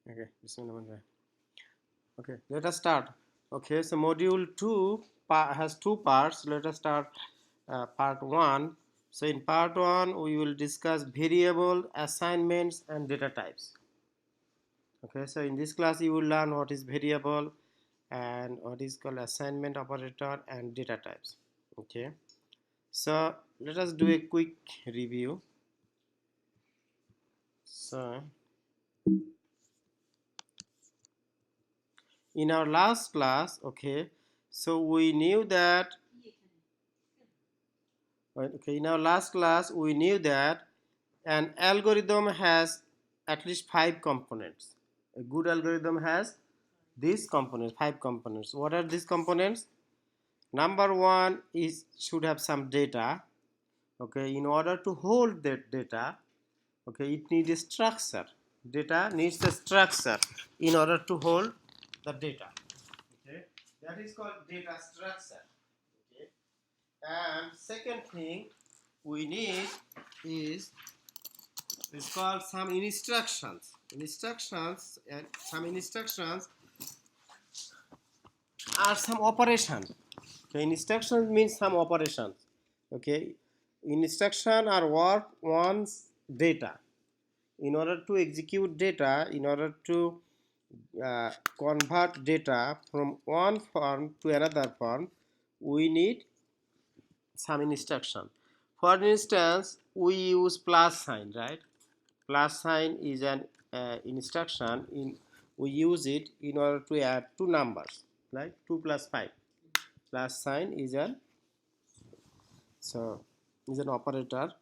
Okay, okay, let us start. Okay, so module 2 has two parts. Let us start part 1. So in part 1 we will discuss variable, assignments and data types. Okay, so in this class you will learn what is variable and what is called assignment operator and data types. Okay, so let us do a quick review. So in our last class, okay, so we knew that okay, in our last class we knew that an algorithm has at least 5 components. A good algorithm has these components, 5 components. What are these components? Number one is should have some data. Okay, in order to hold that data, okay, it needs a structure. Data needs a structure in order to hold the data. Okay, that is called data structure. Okay, and second thing we need is it's called some instructions. Instructions and some instructions are some operations. Okay, instructions means some operations. Okay, instruction are what wants data. In order to execute data, in order to convert data from one form to another form, we need some instruction. For instance, we use plus sign, right? Plus sign is an instruction in we use it in order to add two numbers, like 2 plus 5. Plus sign is an so is an operator.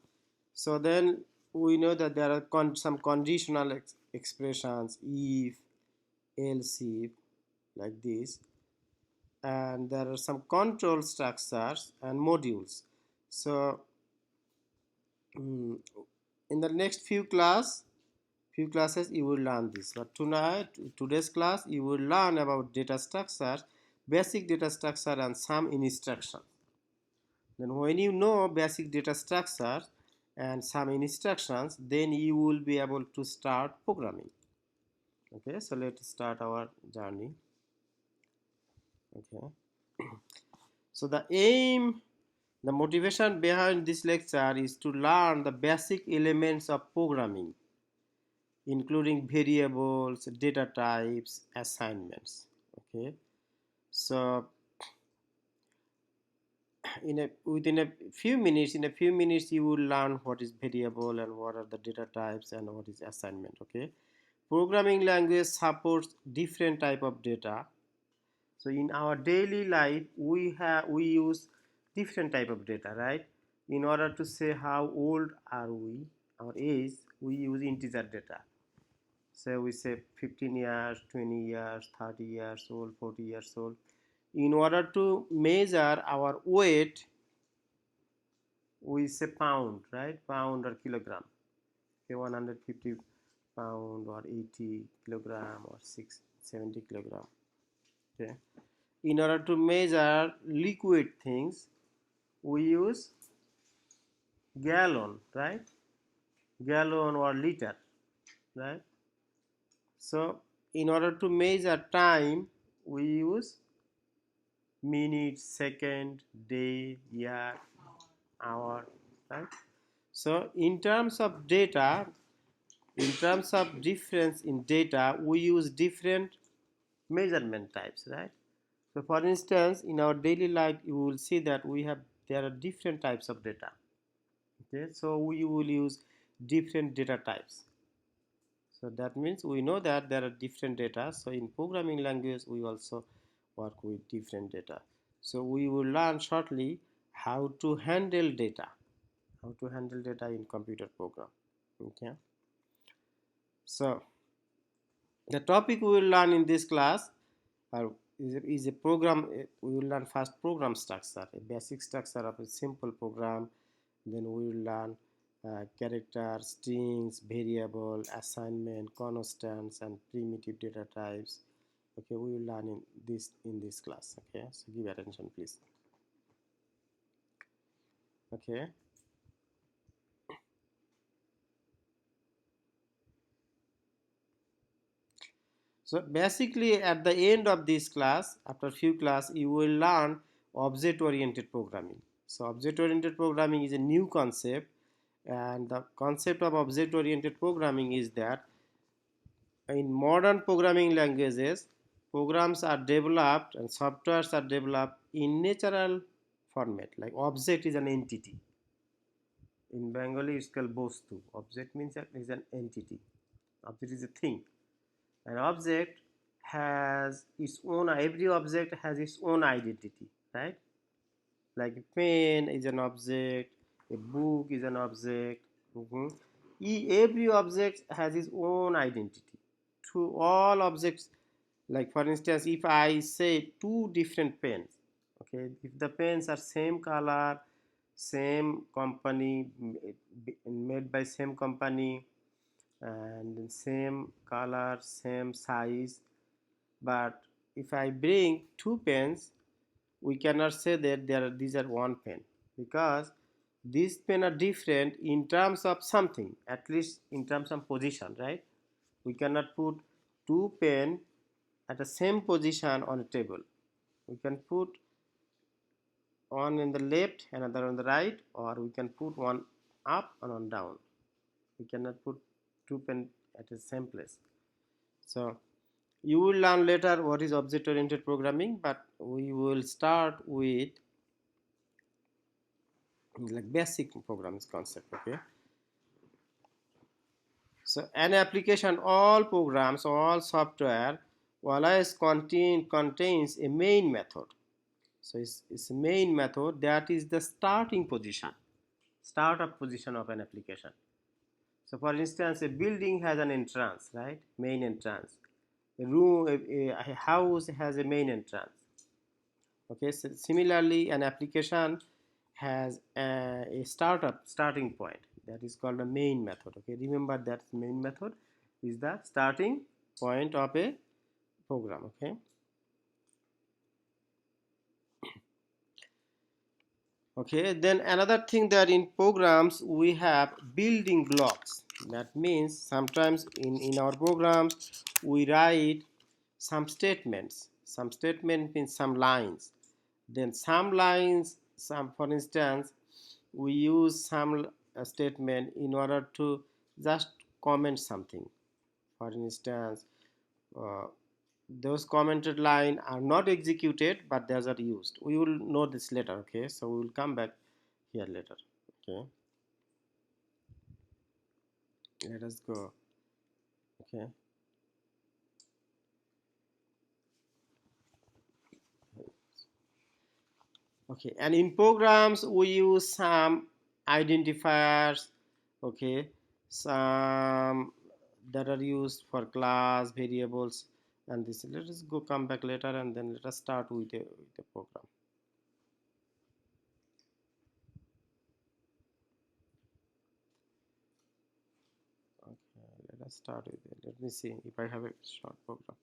So then we know that there are some conditional expressions, if, else if, like this, and there are some control structures and modules. So in the next few classes you will learn this, but today's class you will learn about data structures, basic data structure and some instructions. Then when you know basic data structures and some instructions, then you will be able to start programming. Okay, so let's start our journey. Okay, so the motivation behind this lecture is to learn the basic elements of programming, including variables, data types, assignments. Okay, so within a few minutes you will learn what is variable and what are the data types and what is assignment. Okay, programming language supports different type of data. So in our daily life we use different type of data, right? In order to say how old are we, our age, we use integer data. So we say 15 years, 20 years, 30 years old, 40 years old. In order to measure our weight, we say pound, right? Pound or kilogram. Okay, 150 pound or 80 kilogram or 670 kilogram. Okay, in order to measure liquid things we use gallon, right? Gallon or liter, right? So in order to measure time we use minute, second, day, year, hour, right? So in terms of data, in terms of difference in data, we use different measurement types, right? So for instance, in our daily life you will see that there are different types of data. Okay, so we will use different data types. So that means we know that there are different data. So in programming language we also work with different data. So we will learn shortly how to handle data, in computer program. Okay, so the topic we will learn in this class is a program. We will learn first program structure, a basic structure of a simple program. Then we will learn character, strings, variable, assignment, constants, and primitive data types. Okay, we will learn in this class. Okay, so give attention, please. Okay. So basically at the end of this class, after few class, you will learn object oriented programming. So object oriented programming is a new concept, and the concept of object oriented programming is that in modern programming languages, programs are developed and softwares are developed in natural format, like object is an entity. In Bengali it's called bostu. Object means that is an entity. Object is a thing. An object has its own, every object has its own identity, right? Like a pen is an object, a book is an object. Every object has its own identity. To all objects, like for instance, if I say two different pens, okay, if the pens are same color, same company, made by same company, and same color, same size, but if I bring two pens, we cannot say that these are one pen, because these pen are different in terms of something, at least in terms of position, right? We cannot put two pen at the same position on a table. We can put one in the left, another on the right, or we can put one up and one down. We cannot put two pen at the same place. So you will learn later what is object oriented programming, but we will start with like basic programs concept. Okay, so an application, all programs, all software always contains a main method. So it's a main method that is the starting position, startup position of an application. So for instance, a building has an entrance, right? Main entrance. A room, a house has a main entrance. Okay, so similarly an application has a starting point, that is called a main method. Okay, remember that main method is the starting point of a program. Okay, then another thing, that in programs we have building blocks. That means sometimes in our programs we write some statement means some lines, then some lines, some, for instance, we use some statement in order to just comment something. For instance, uh, those commented line are not executed, but those are used. We will know this later. Okay, so we will come back here later. Okay, let us go. Okay, and in programs we use some identifiers. Okay, some that are used for class variables, and this, let us go come back later, and then let us start with the program. Okay, let us start with it. Let me see if I have a short program.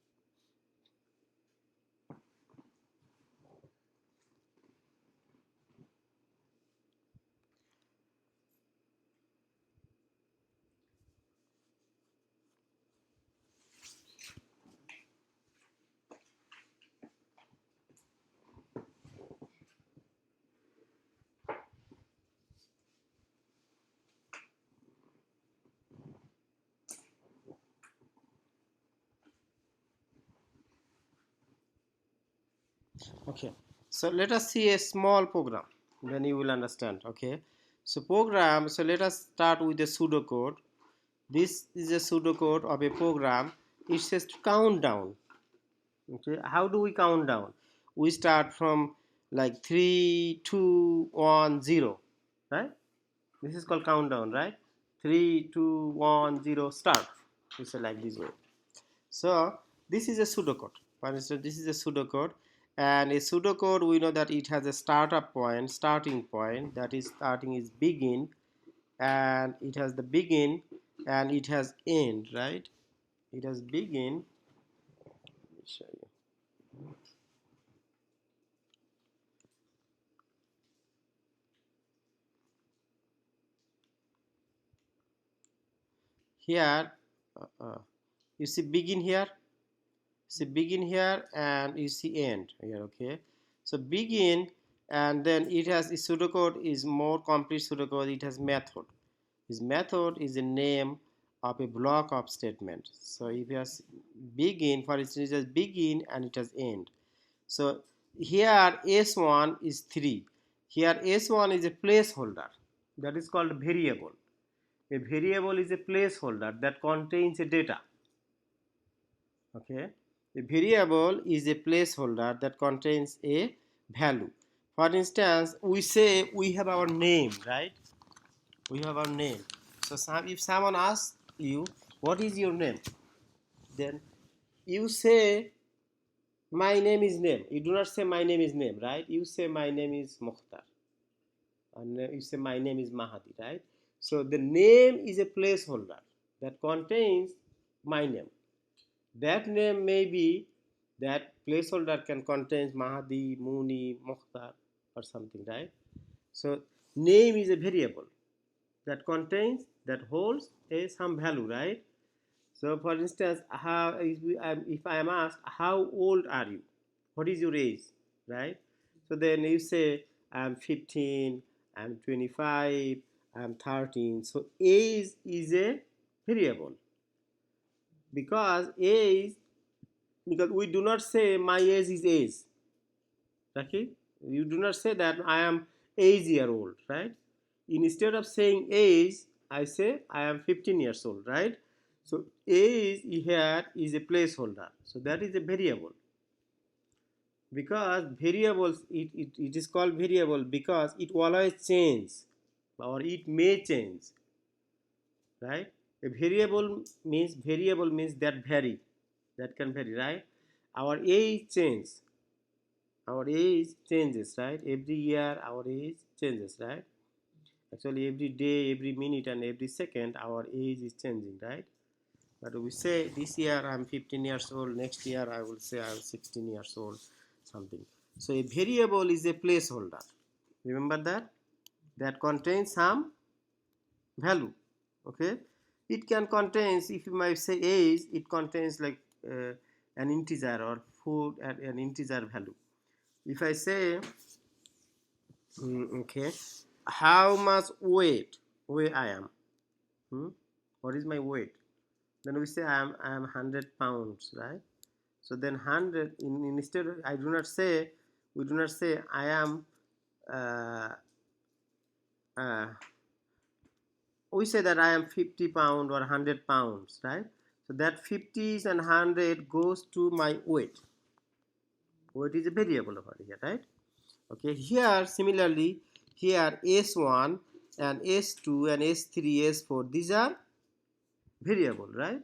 Okay, so let us see a small program, then you will understand. Okay, so program, so let us start with the pseudocode. This is a pseudocode of a program. It says to count down. Okay, how do we count down? We start from like 3 2 1 0, right? This is called countdown, right? 3 2 1 0 start. We say like this way. So this is a pseudocode. For instance, this is a pseudocode, and a pseudocode, we know that it has a startup point, starting point, that is starting is begin, and it has the begin, and it has end, right? It has begin. Let me show you. Here, you see begin here, see begin here and you see end here. Okay, so begin, and then it has a pseudocode is more complete pseudocode. It has method. This method is the name of a block of statement. So if you has begin, for instance, it has begin and it has end. So here s1 is 3. Here s1 is a placeholder, that is called variable. A variable is a placeholder that contains a data. Okay, a variable is a placeholder that contains a value. For instance, we say we have our name, right? We have our name. So if someone asks you what is your name, then you say my name is name. You do not say my name is name, right? You say my name is Mukhtar, and you say my name is Mahadi, right? So the name is a placeholder that contains my name. That name may be, that placeholder can contain Mahadi, Muni, Mukhtar or something, right? So name is a variable that contains, that holds a some value, right? So for instance, how if I am asked how old are you, what is your age, right? So then you say I'm 15, I'm 25, I'm 13. So age is a variable, because age, because we do not say my age is age, okay? You do not say that I am 8 year old, right? Instead of saying age, I say I am 15 years old, right? So age here is a placeholder, so that is a variable. Because variables, it is called variable because it always change or it may change, right? A variable means that vary, that can vary, right? Our age change, our age changes, right? Every year our age changes, right? Actually every day, every minute and every second our age is changing, right? But we say this year I'm 15 years old, next year I will say I'm 16 years old, something. So a variable is a placeholder, remember that, that contains some value. Okay, it can contains, if you might say age, it contains like an integer or food at an integer value. If I say okay, how much weight I am, what is my weight, then we say I am 100 pounds, right? So then 100 instead I do not say, we do not say I am uh, uh, we say that I am 50 pound or 100 pounds, right? So that 50s and 100 goes to my weight. Weight is a variable over here, right? Okay, here similarly, here s1 and s2 and s3 s4, these are variable, right?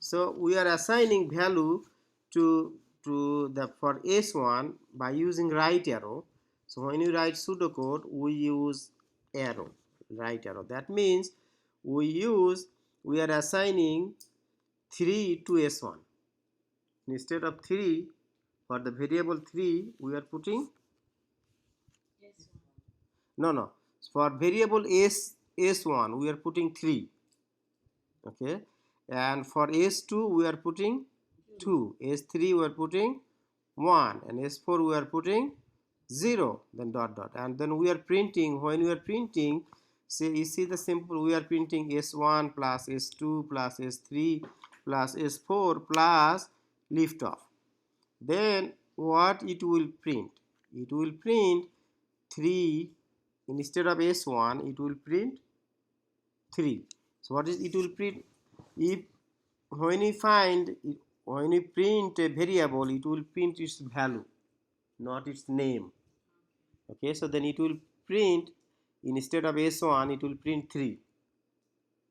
So we are assigning value to the for s1 by using right arrow. So when you write pseudocode, we use arrow, right arrow. That means we are assigning 3 to s1. Instead of 3, for the variable 3 we are putting, no, for variable s1 we are putting 3, okay, and for s2 we are putting 2, s3 we are putting 1, and s4 we are putting 0, then dot dot, and then we are printing. When we are printing, say you see the simple, we are printing s1 plus s2 plus s3 plus s4 plus lift off. Then what it will print, it will print 3. Instead of s1 it will print 3. So what is it will print, if when we find it, when we print a variable, it will print its value, not its name. Okay, so then it will print, instead of s1 it will print 3,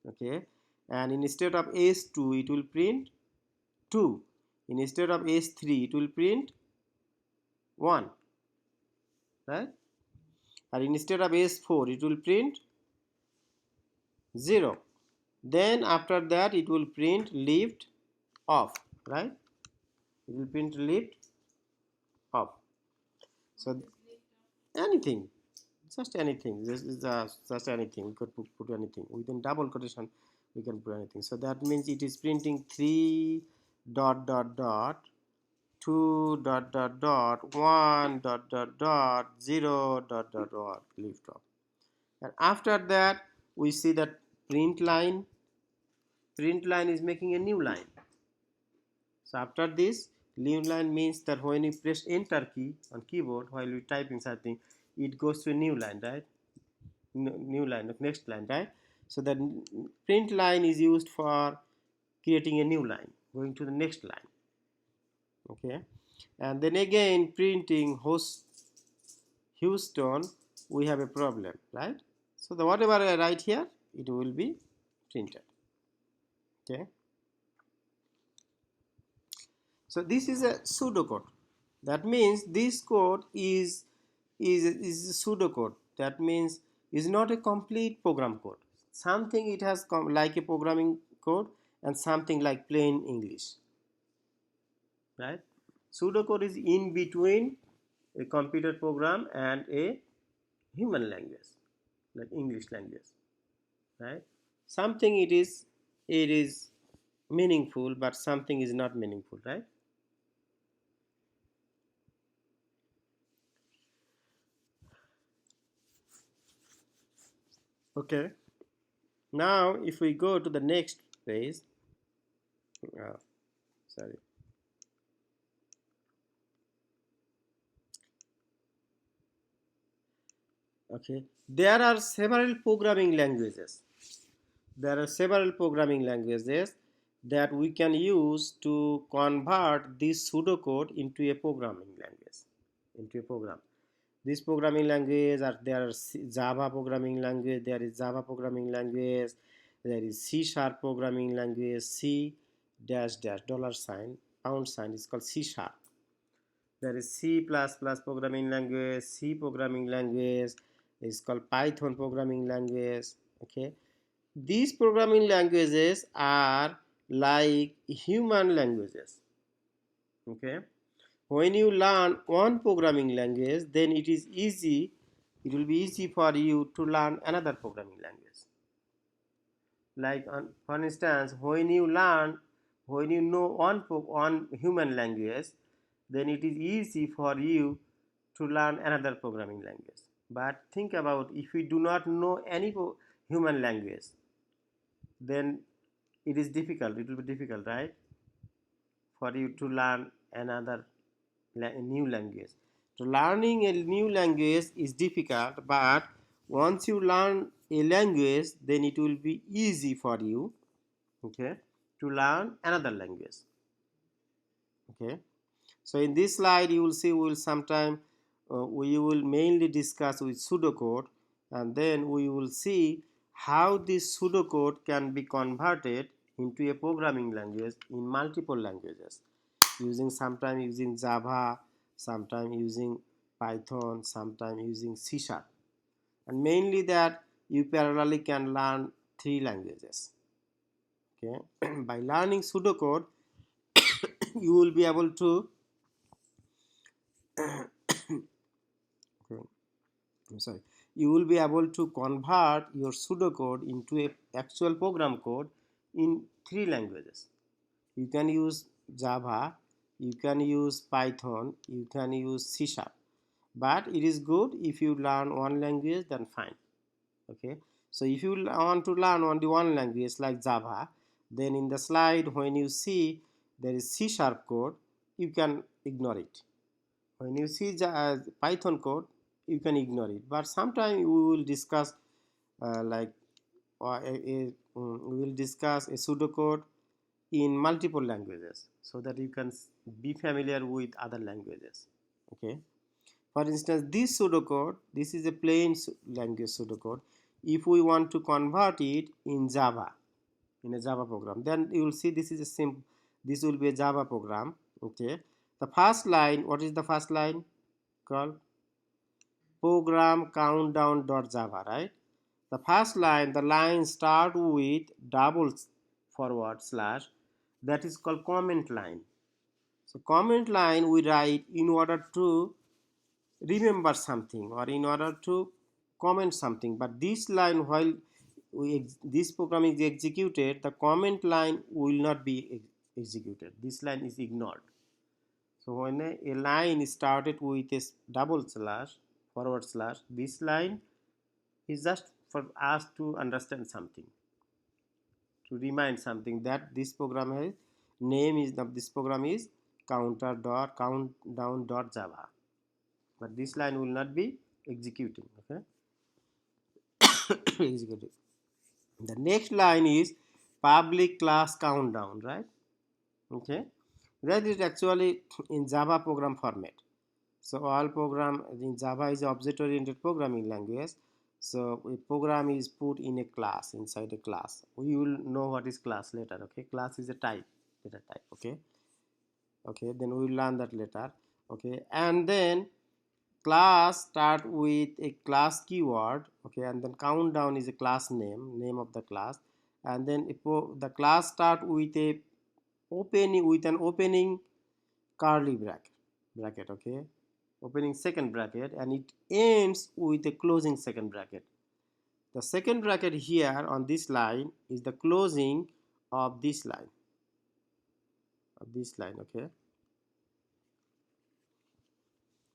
okay, and instead of s2 it will print 2, instead of s3 it will print 1, right, and instead of s4 it will print 0. Then after that it will print lift off, right, it will print lift off. So anything, just anything, this is just anything, we could put anything within double quotation, we can put anything. So that means it is printing 3 dot dot dot 2 dot dot dot 1 dot dot dot 0 dot dot dot lift off. And after that we see that print line is making a new line. So after this new line means that when you press enter key on keyboard while you typing something, it goes to a new line, right? New line, next line, right? So the print line is used for creating a new line going to the next line. Okay, and then again printing Houston, we have a problem, right? So the whatever I write here, it will be printed. Okay, so this is a pseudocode. That means this code is a pseudocode. That means is not a complete program code. Something it has like a programming code and something like plain English, right? Pseudocode is in between a computer program and a human language like English language, right? Something it is meaningful, but something is not meaningful, right? Okay, now if we go to the next page, sorry, okay, there are several programming languages. There are several programming languages that we can use to convert this pseudocode into a programming language, into a program. This programming language are there are Java programming language, there is Java programming language, there is C# programming language, C dash dash dollar sign pound sign is called C#. There is C++ programming language, C programming language is called Python programming language. Okay, these programming languages are like human languages. Okay, when you learn one programming language, then it will be easy for you to learn another programming language. Like for instance, when you know one human language, then it is easy for you to learn another programming language. But think about if we do not know any human language, then it will be difficult, right, for you to learn another new language. So learning a new language is difficult, but once you learn a language, then it will be easy for you, okay, to learn another language. Okay, so in this slide you will see we will sometime we will mainly discuss with pseudocode, and then we will see how this pseudocode can be converted into a programming language in multiple languages, using sometimes using Java, sometimes using Python, sometimes using C#, and mainly that you parallelly can learn 3 languages. Okay, by learning pseudocode you will be able to I'm sorry, you will be able to convert your pseudocode into a actual program code in 3 languages. You can use Java, you can use Python, you can use C#. But it is good if you learn one language, then fine. Okay, so if you want to learn only one language like Java, then in the slide when you see there is C# code, you can ignore it. When you see Python code, you can ignore it. But sometime we will discuss like we will discuss a pseudocode in multiple languages so that you can be familiar with other languages. Okay, for instance, this pseudocode, this is a plain language pseudocode. If we want to convert it in Java, in a Java program, then you will see this is a simple, this will be a Java program. Okay, the first line, what is the first line called? Program countdown.java, right? The first line, the line start with double forward slash, that is called comment line. So comment line we write in order to remember something or in order to comment something, but this line while this program is executed, the comment line will not be executed. This line is ignored. So when a line started with a double slash, forward slash, this line is just for us to understand something, to remind something that this program has name is this program is countdown.java, but this line will not be executing. Okay. Executing. The next line is public class countdown, right? Okay, that is actually in Java program format. So all program in Java is object oriented programming language. So a program is put in a class, inside a class. We will know what is class later. Okay, class is a type, data type. Okay, okay, then we will learn that later. Okay, and then class start with a class keyword. Okay, and then countdown is a class name of the class, and then the class start with a opening, with an opening curly bracket. Okay, opening second bracket, and it ends with a closing second bracket. The second bracket here on this line is the closing of this line, okay.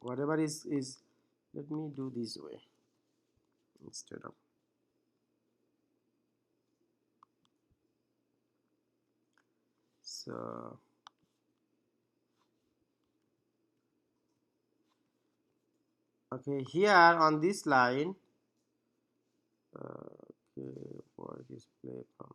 Whatever is let me do this way instead of, so okay, here on this line, okay, for display from,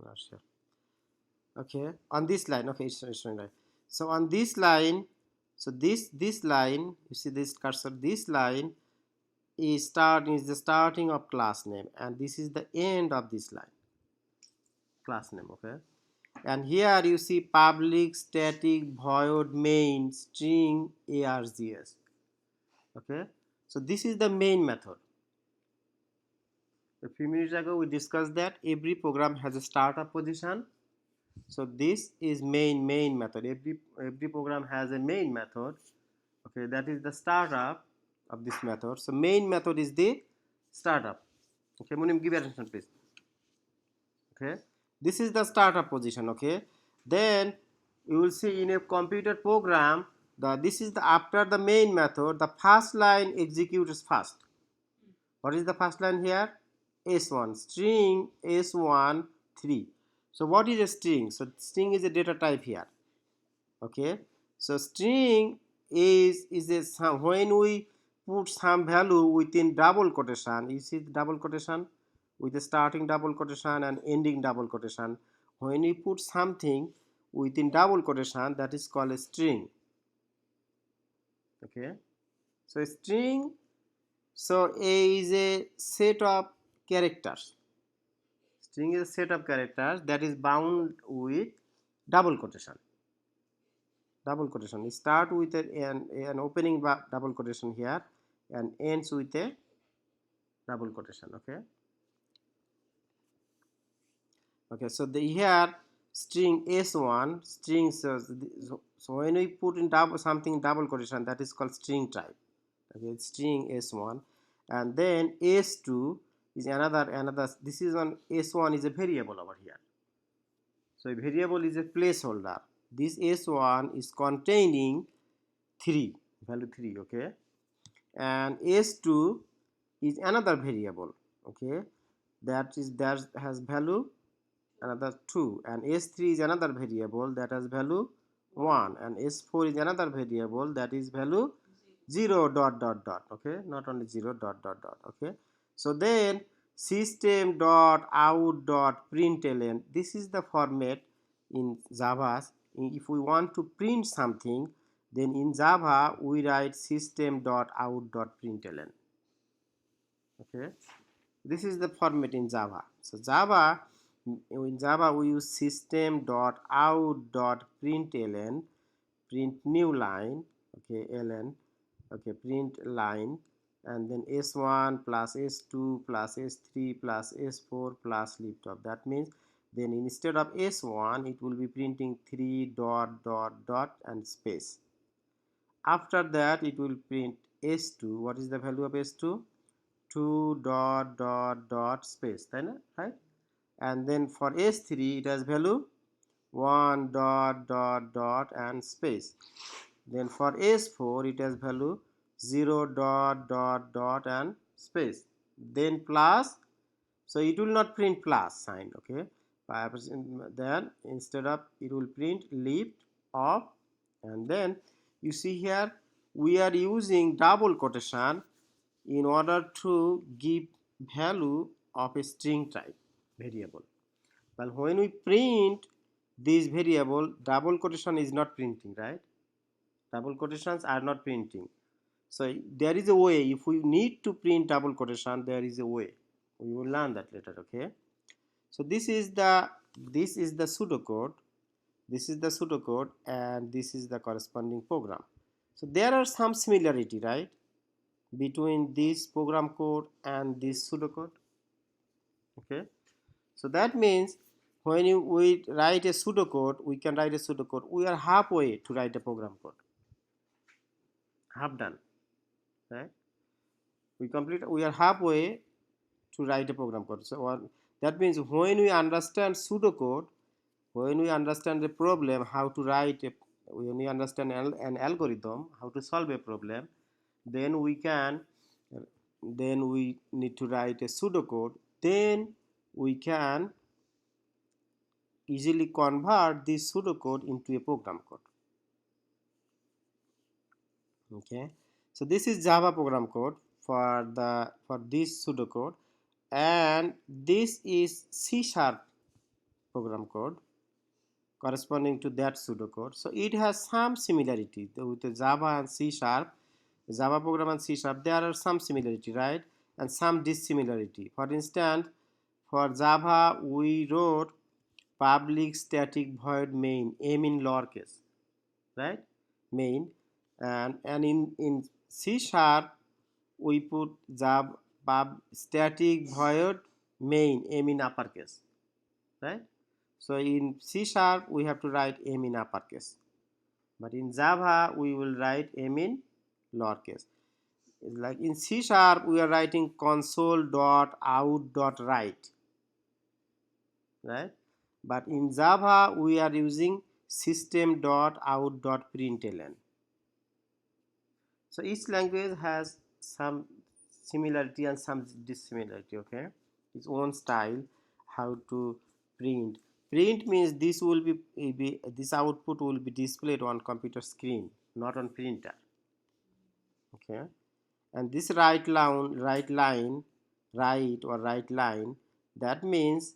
not sure. Okay, on this line, okay, it's right. So on this line, so this line, you see this cursor, this line is the starting of class name, and this is the end of this line, class name. Okay, and here you see public static void main string args. Okay, so this is the main method. A few minutes ago we discussed that every program has a startup position. So this is main method. Every program has a main method. Okay, that is the startup of this method. So main method is the startup. Okay, Munim, give attention please. Okay, this is the startup position. Okay, then you will see in a computer program, this is the after the main method, the first line executes first. What is the first line here? S1, string S1 3. So what is a string? So string is a data type here. Okay, so string is a when we put some value within double quotation, you see the double quotation with the starting double quotation and ending double quotation. When we put something within double quotation, that is called a string. Okay, so a string, so a is a set of characters. String is a set of characters that is bound with double quotation. Double quotation, start with an opening double quotation here and ends with a double quotation. Okay, okay, so the here string s1 string, so when we put in something double quotation, that is called string type. Okay, string s1, and then s2 is another, this is on s1 is a variable over here. So a variable is a placeholder. This s1 is containing 3, value 3. Okay, and s2 is another variable. Okay, that has value another 2, and s3 is another variable that has value 1, and s4 is another variable that is value 0 dot dot dot. Okay, not only 0 dot dot dot. Okay, so then system dot out dot println, this is the format in Java. If we want to print something, then in Java we write system dot out dot println. Okay, this is the format in Java. So in Java we use system dot out dot println, print new line. Okay, ln, okay, print line, and then s1 plus s2 plus s3 plus s4 plus libtop. That means then instead of s1 it will be printing 3 dot dot dot and space. After that it will print s2, what is the value of s2? 2 dot dot dot space, right? And then for s3 it has value 1 dot dot dot and space. Then for s4 it has value 0 dot dot dot and space, then plus. So it will not print plus sign, okay? Then instead of, it will print lift off. And then you see here we are using double quotation in order to give value of a string type variable. But when we print this variable, double quotation is not printing, right? Double quotations are not printing. So there is a way, if we need to print double quotation, there is a way. We will learn that later, okay? So this is the pseudocode. This is the pseudocode, and this is the corresponding program. So there are some similarity, right, between this program code and this pseudocode, okay? So that means when we write a pseudocode, we can write a pseudocode. We are halfway to write a program code. Half done, right? We are halfway to write a program code. So that means when we understand pseudocode, when we understand the problem, how to write when we understand an algorithm, how to solve a problem, then we need to write a pseudocode. Then we can easily convert this pseudocode into a program code, okay? So this is Java program code for this pseudocode, and this is C# program code corresponding to that pseudocode. So it has some similarity with the Java and C#, Java program and C#. There are some similarity, right, and some dissimilarity. For instance, for Java we wrote public static void main, m in lowercase, right, main, and in C# we put Java static void main, m in uppercase, right? So in C# we have to write m in uppercase, but in Java we will write m in lowercase. Like in C# we are writing console.out.write, right? But in Java we are using system.out.println. So each language has some similarity and some dissimilarity, okay? Its own style how to print. Print means this will be this output will be displayed on computer screen, not on printer, okay? And this write line, that means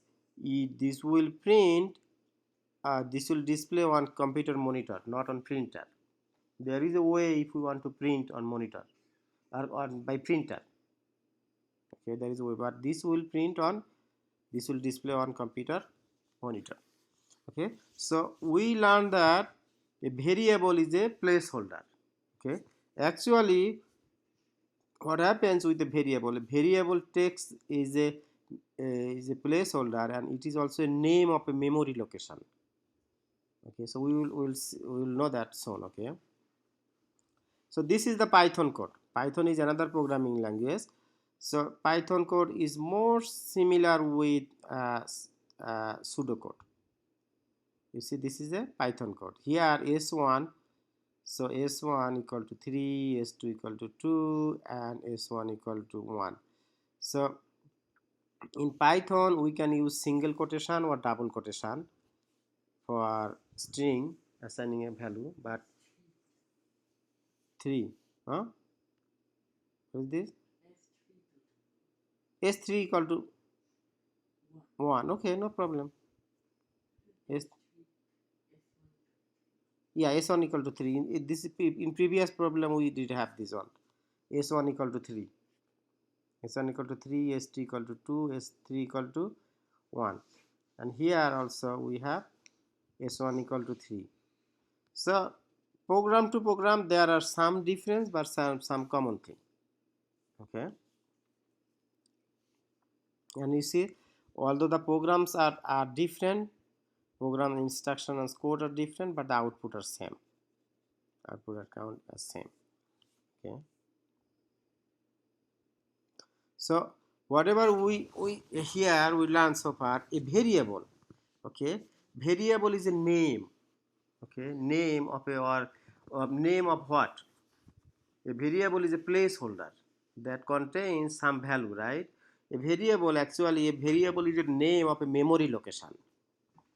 this will print, this will display on computer monitor, not on printer. There is a way if we want to print on monitor or by printer, okay, there is a way, but this will display on computer monitor, okay? So we learned that a variable is a placeholder, okay? Actually what happens with the variable, a variable text is a placeholder, and it is also a name of a memory location, okay? So we will know that soon, okay? So this is the Python code. Python is another programming language. So Python code is more similar with pseudocode. You see, this is a Python code. Here s1, so s1 equal to 3, s2 equal to 2, and s1 equal to 1. So in Python we can use single quotation or double quotation for string assigning a value, but 3, huh? What is this? S3 equal to 1, okay, no problem. Yeah, s1 equal to 3. In previous problem we did have this one, s1 equal to 3, s1 equal to 3, s2 equal to 2, s3 equal to 1, and here also we have s1 equal to 3. So program to program there are some difference, but some common thing, okay? And you see, although the programs are different, program instruction and code are different, but the output are same, output account are same, okay? So whatever we here we learn so far, a variable, okay, variable is a name, okay, name of a or name of what? A variable is a placeholder that contains some value, right? A variable, actually a variable is a name of a memory location.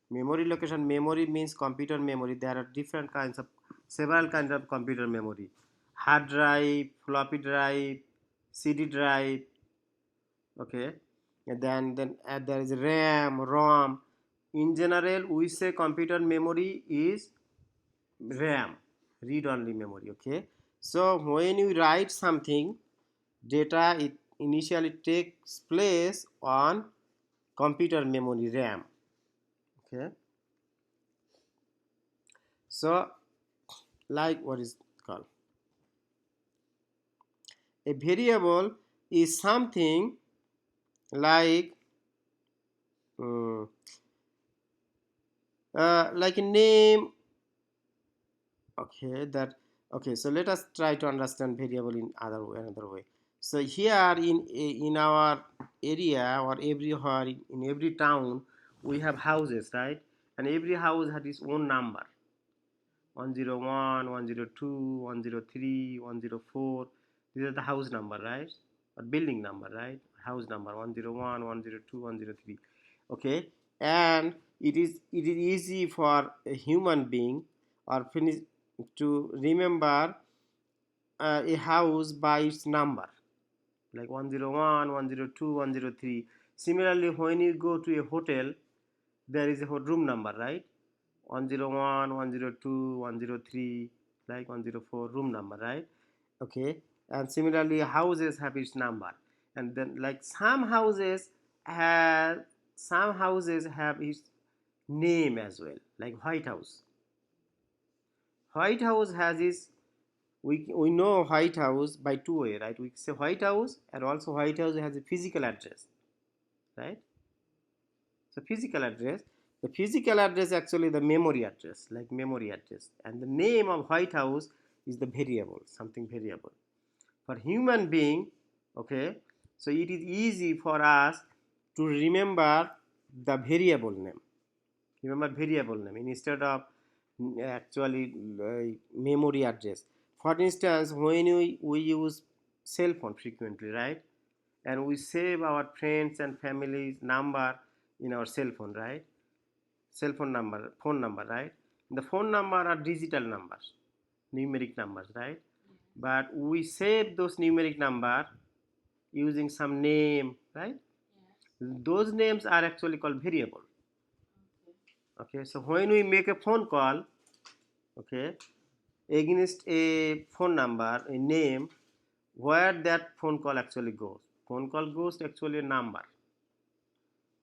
Memory location, memory means computer memory. There are different kinds of, several kinds of computer memory: hard drive, floppy drive, CD drive, okay. And then there is RAM, ROM. In general we say computer memory is RAM, read only memory, okay. So when you write something, data it initially takes place on computer memory, RAM, okay. So like what is called a variable is something like um, like a name, okay, that, okay. So let us try to understand variable in another way. So here in our area or everywhere in every town we have houses, right? And every house has its own number: 101, 102, 103, 104. These are the house number, right? Or building number, right? House number 101, 102, 103. Okay, and it is easy for a human being or finish to remember a house by its number, like 101, 102, 103. Similarly, when you go to a hotel, there is a room number, right? 101, 102, 103, like 104, room number, right? Okay. And similarly houses have its number. And then like have some houses have its name as well, like White House. White House has its, we know White House by two way, right? We say White House, and also White House has a physical address, right? So physical address, the physical address actually the memory address, like memory address, and the name of White House is the variable, something variable. For human being, okay, so it is easy for us to remember the variable name. Remember variable name instead of actually memory address. For instance, when we use cell phone frequently, right? And we save our friends and families number in our cell phone, right? Cell phone number, phone number, right? The phone number are digital numbers, numeric numbers, right? But we save those numeric number using some name, right? Those names are actually called variable. Okay, so when we make a phone call, okay, against a phone number, a name, where that phone call actually goes. Phone call goes to actually a number.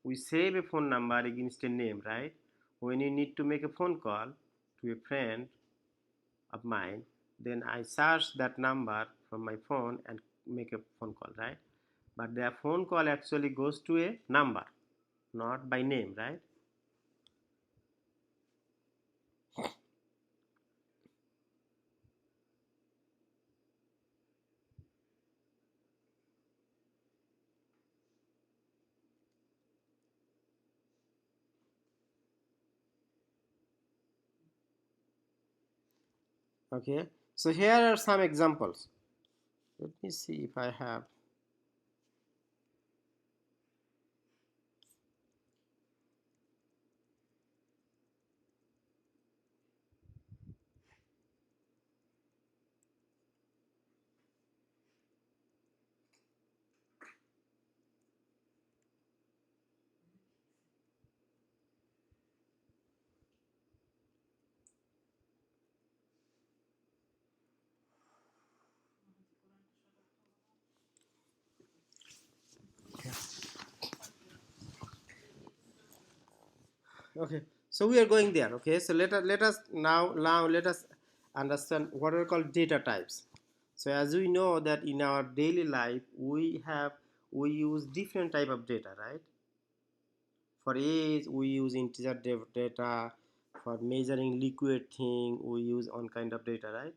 We save a phone number against a name, right? When you need to make a phone call to a friend of mine, then I search that number from my phone and make a phone call, right? But their phone call actually goes to a number, not by name, right? Okay, so here are some examples. Let me see if I have. Okay, so we are going there. Okay, so let us now let us understand what are called data types. So as we know that in our daily life we use different type of data, right? For age we use integer data. For measuring liquid thing we use one kind of data, right?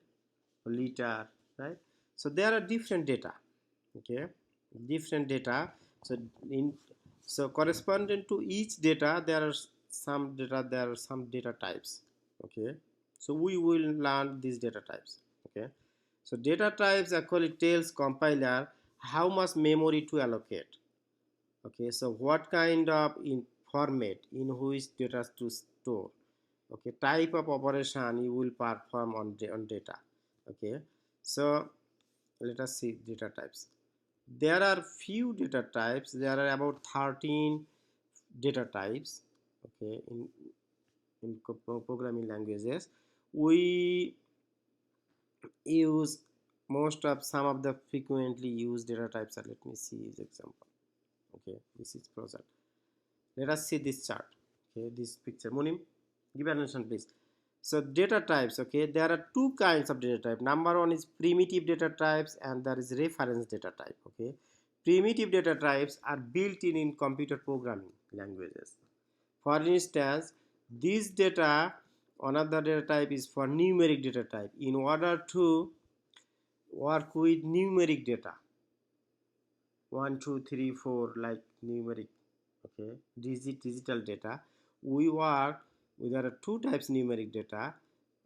For liter, right? So there are different data, okay. different data. So in so corresponding to each data there are some data types. Okay, so we will learn these data types. Okay, so data types actually tells compiler how much memory to allocate. Okay, so what kind of in format in which data to store. Okay, type of operation you will perform on data. Okay, so let us see data types. There are few data types. There are about 13 data types. Okay, in programming languages we use most of some of the frequently used data types are, let me see this example. Okay, this is project. Let us see this chart. Okay, this picture. Munim, give attention please. So data types. Okay, there are two kinds of data type. Number one is primitive data types and there is reference data type. Okay, primitive data types are built in computer programming languages. For instance, this data, another data type is for numeric data type. In order to work with numeric data, 1 2 3 4, like numeric, okay, digital data, we work with, there are two types numeric data,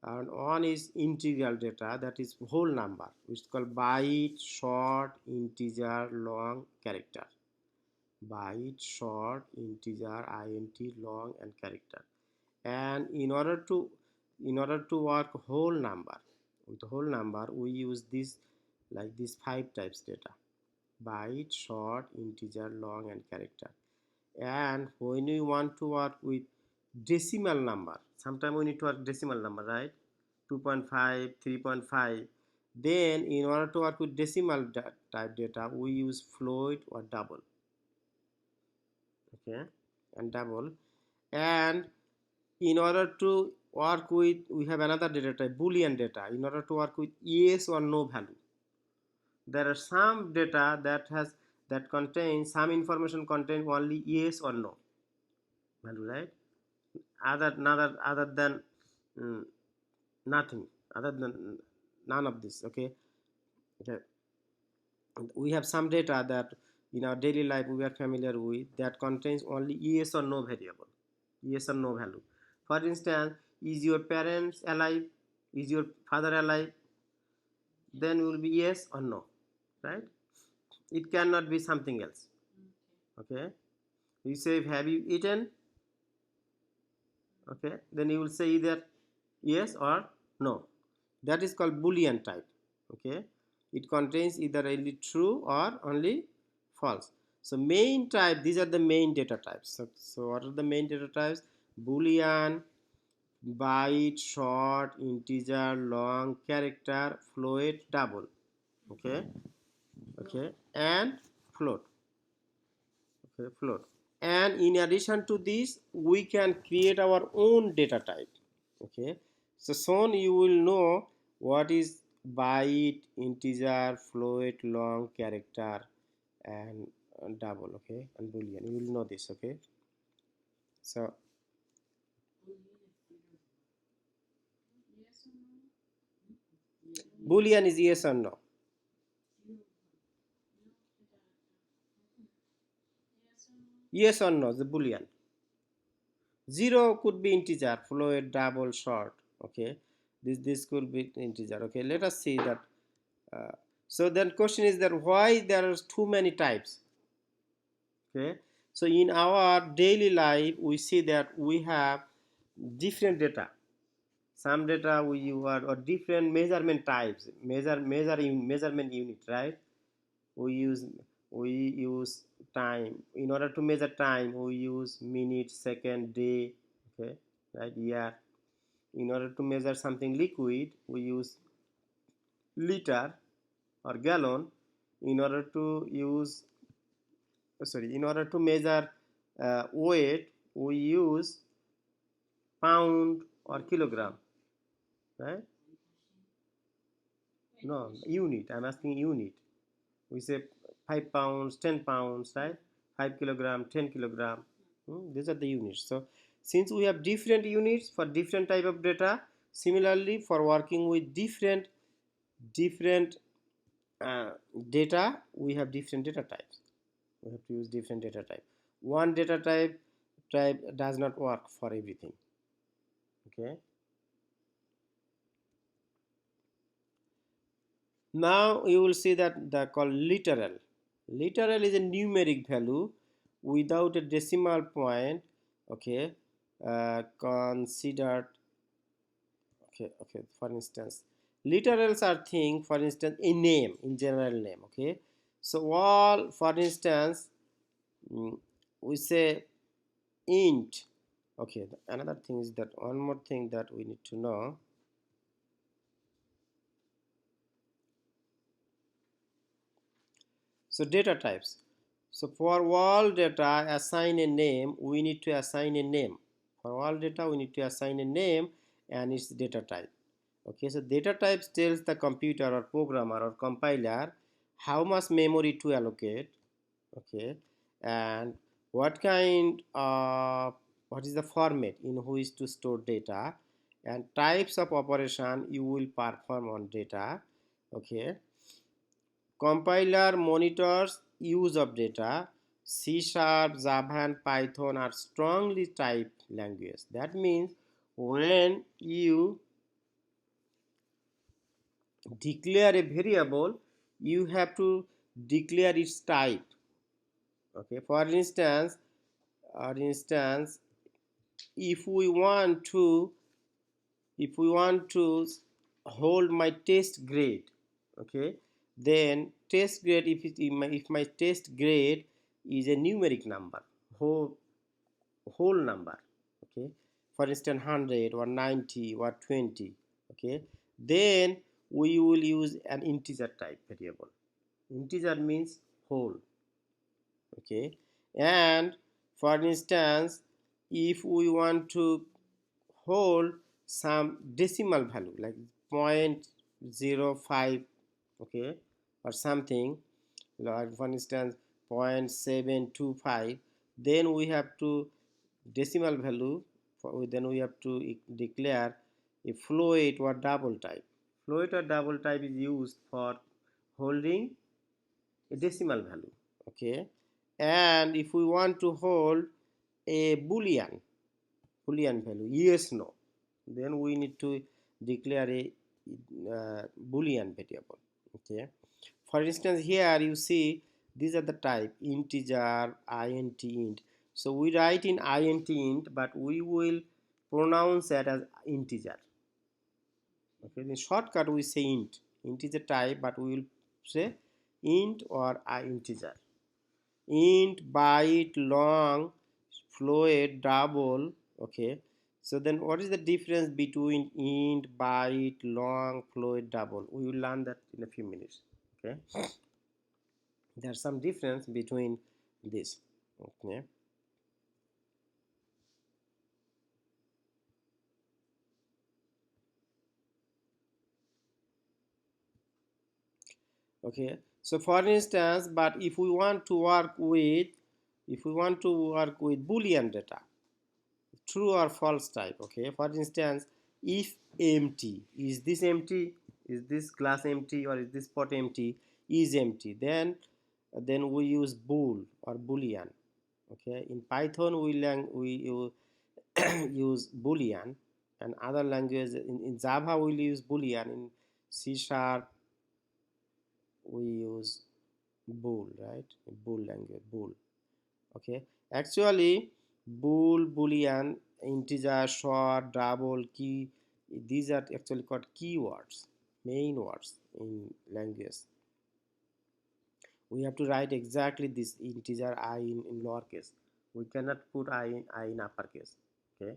and one is integral data, that is whole number, which is called byte, short, integer, long, character. Byte, short, integer, int, long, and character. And in order to work whole number, with whole number we use this, like this 5 types data: byte, short, integer, long, and character. And when we want to work with decimal number, sometimes we need to work decimal number, right? 2.5, 3.5. Then in order to work with decimal type data we use float or double. Okay, and double. And in order to work with, we have another data type, boolean data. In order to work with yes or no value, there are some data that contains some information, contain only yes or no value, right? Other than mm, nothing, other than none of this. Okay, okay. We have some data that in our daily life we are familiar with, that contains only yes or no variable, yes or no value. For instance, is your parents alive, is your father alive, then will be yes or no, right? It cannot be something else. Okay, you say have you eaten, okay, then you will say either yes or no. That is called boolean type. Okay, it contains either only true or only false. So main type, these are the main data types. So what are the main data types? Boolean, byte, short, integer, long, character, float, double. Okay, okay, and float. Okay, float. And in addition to this we can create our own data type. Okay, so soon you will know what is byte, integer, float, long, character, and double. Okay, and boolean, you will know this. Okay, so boolean is yes or no. Yes or no, the boolean. Zero could be integer, float, double, short. Okay, this could be integer. Okay, let us see that. uh, so then question is that why there are too many types. Okay, so in our daily life we see that we have different data. Some data we use or different measurement types, measurement unit, right? We use time. In order to measure time we use minute, second, day. Okay, right, year. In order to measure something liquid we use liter or gallon. In order to use in order to measure weight we use pound or kilogram, right? No, unit, I'm asking unit. We say 5 pounds, 10 pounds, right? 5 kilogram, 10 kilogram. These are the units. So since we have different units for different type of data, similarly for working with different data, we have different data types. We have to use different data type. One data type does not work for everything. Okay. Now you will see that the called literal. Literal is a numeric value without a decimal point. Okay, considered. Okay. For instance, literals are thing. For instance, a name, in general name. Okay, so all, for instance, we say int. Okay, another thing is that one more thing that we need to know. So data types. So for all data assign a name, we need to assign a name. For all data we need to assign a name and its data type. Okay, so data types tells the computer or programmer or compiler how much memory to allocate. Okay, and what kind of, what is the format in which to store data, and types of operation you will perform on data. Okay, compiler monitors use of data. C Sharp, Java and Python are strongly typed languages. That means when you declare a variable, you have to declare its type. Okay, for instance, if we want to hold my test grade. Okay, then test grade, if my test grade is a numeric number, whole number. Okay, for instance 100 or 90 or 20. Okay, then we will use an integer type variable. Integer means whole. Okay, and for instance, if we want to hold some decimal value like 0.05, okay, or something, like for instance 0.725, then we have to decimal value then we have to declare a float or double type. Float or double type is used for holding a decimal value. Okay, and if we want to hold a boolean value, yes no, then we need to declare a boolean variable. Okay, for instance here you see these are the type integer, int, int. So we write in int int, but we will pronounce that as integer. Okay, in shortcut we say int. Int is a type, but we will say int or integer. Int, byte, long, float, double. Okay, so then what is the difference between int, byte, long, float, double? We will learn that in a few minutes. Okay, there's some difference between this. Okay, okay, so for instance, but if we want to work with boolean data, true or false type. Okay, for instance, if empty, is this empty, is this glass empty, or is this pot empty, is empty, then we use bool or boolean. Okay, in Python we use boolean, and other languages in Java we use boolean. In C Sharp we use bool, right? Bool language, bool. Okay, actually bool, boolean, integer, short, double, key, these are actually called keywords, main words in language. We have to write exactly this integer I in lowercase. We cannot put I in uppercase. Okay,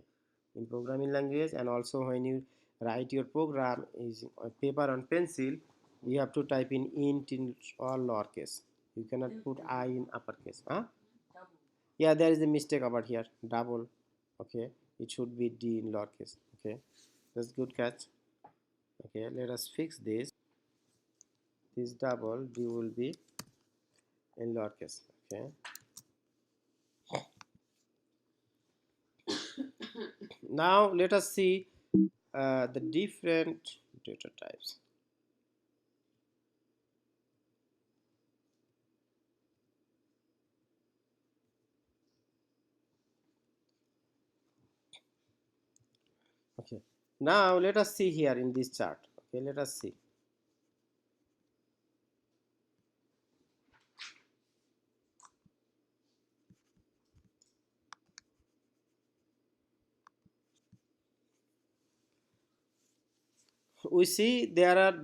in programming language, and also when you write your program is on paper on pencil, you have to type in int in all lowercase. You cannot put I in uppercase. Huh? Yeah, there is a mistake about here, double. Okay, it should be D in lowercase. Okay, that's good catch. Okay, let us fix this double D will be in lowercase. Okay, now let us see the different data types. Okay, now let us see here in this chart. Okay, let us see. We see there are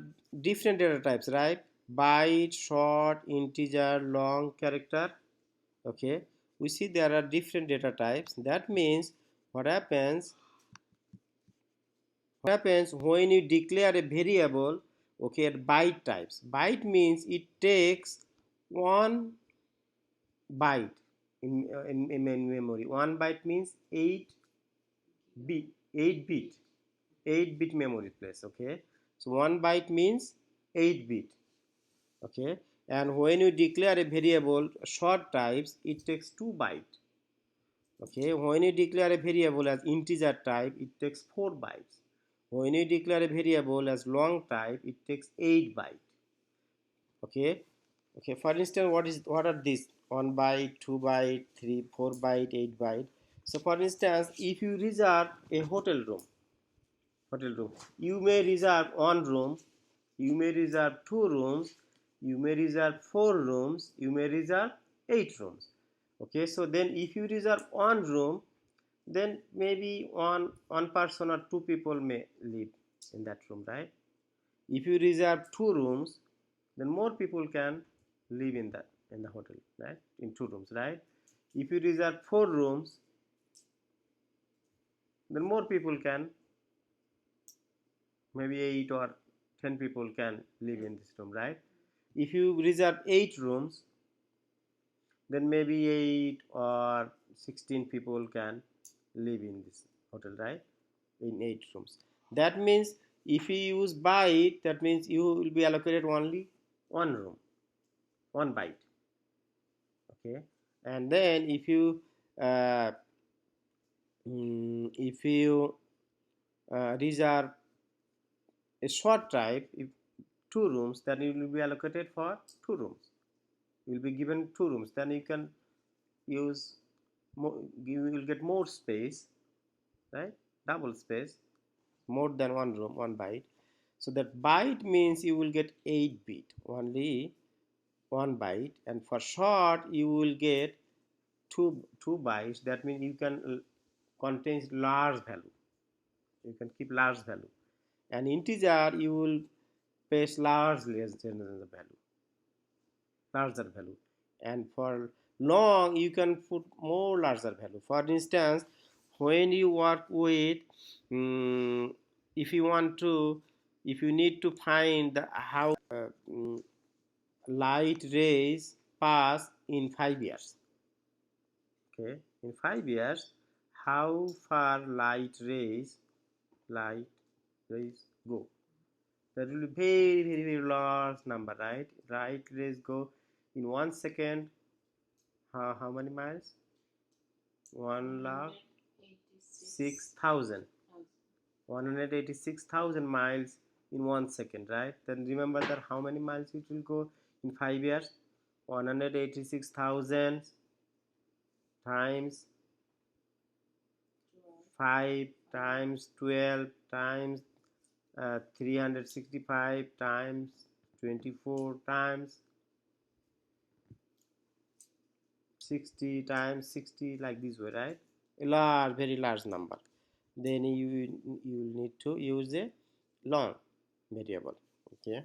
different data types, right? Byte, short, integer, long, character. Okay, we see there are different data types. That means what happens when you declare a variable, okay, at byte types. Byte means it takes one byte in memory. One byte means 8 bit, 8 bit memory place. Okay, so one byte means 8 bit. Okay, and when you declare a variable short types, it takes 2 byte. Okay, when you declare a variable as integer type, it takes 4 bytes. When you declare a variable as long type, it takes 8 byte. Okay, okay, for instance, what are these? 1 byte, 2 byte, 3 4 byte, 8 byte. So for instance, if you reserve a hotel room, you may reserve one room, you may reserve 2 rooms, you may reserve 4 rooms, you may reserve 8 rooms. Okay, so then if you reserve one room, then maybe one person or 2 people may live in that room, right? If you reserve 2 rooms, then more people can live in the hotel, right? In 2 rooms, right? If you reserve 4 rooms, then more people can, maybe 8 or 10 people can live in this room, right? If you reserve 8 rooms, then maybe 8 or 16 people can live in this hotel, right? In 8 rooms. That means if you use byte, that means you will be allocated only one room, one byte. Okay, and then uh, if you reserve a short type, if 2 rooms, then you will be allocated for 2 rooms. You will be given 2 rooms. Then you can use more, you will get more space, right? Double space, more than one room, one byte. So that byte means you will get 8 bit, only one byte, and for short you will get two bytes. That means you can contains large value. You can keep large value. And integer you will paste large less than the value, larger value. And for long you can put more larger value. For instance, when you work with if you want to, if you need to find how light rays pass in 5 years. Okay, in 5 years, how far light rays go? That will be very large number, right? Light rays go in 1 second. How many miles? 1,86,000. 186,000 miles in 1 second, right? Then remember that how many miles it will go in 5 years? 186,000 times 5 times 12 times 365 times 24 times 60 times 60, like this way, right? A large, very large number. Then you will need to use a long variable. Okay,